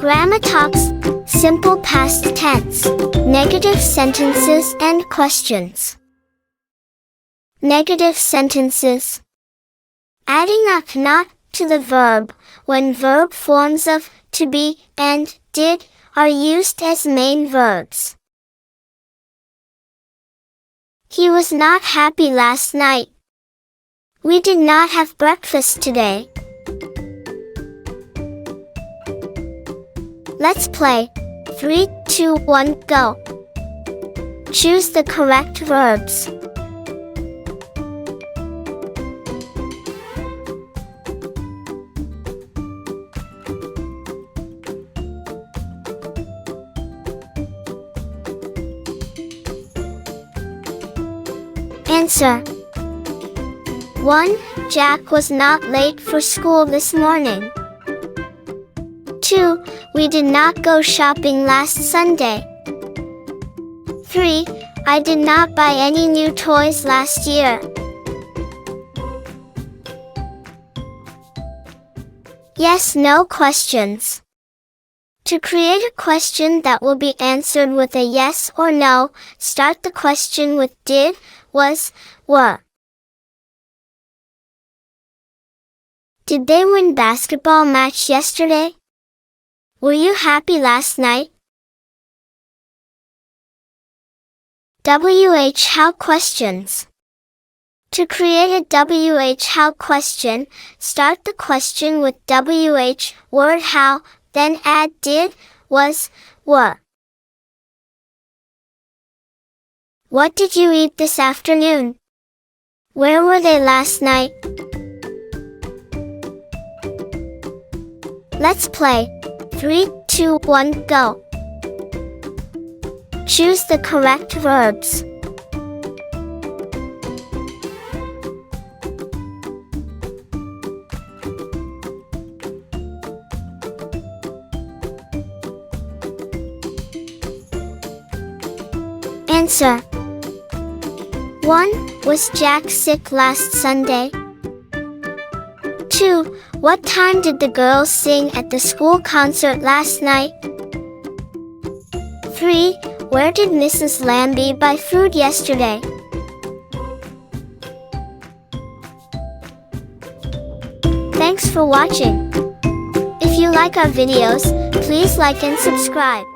Grammar talks, simple past tense, negative sentences and questions. Negative sentences. Adding up not to the verb when verb forms of to be and did are used as main verbs. He was not happy last night. We did not have breakfast today. Let's play. 3, 2, 1, go. Choose the correct verbs. Answer. 1. Jack was not late for school this morning. 2. We did not go shopping last Sunday. 3. I did not buy any new toys last year. Yes, no questions. To create a question that will be answered with a yes or no, start the question with did, was, were. Did they win basketball match yesterday? Were you happy last night? How questions. To create a how question, start the question with word how, then add did, was, were. What did you eat this afternoon? Where were they last night? Let's play. 3, 2, 1, go. Choose the correct verbs. Answer. 1. Was Jack sick last Sunday? 2. What time did the girls sing at the school concert last night? 3. Where did Mrs. Lambie buy food yesterday? Thanks for watching. If you like our videos, please like and subscribe.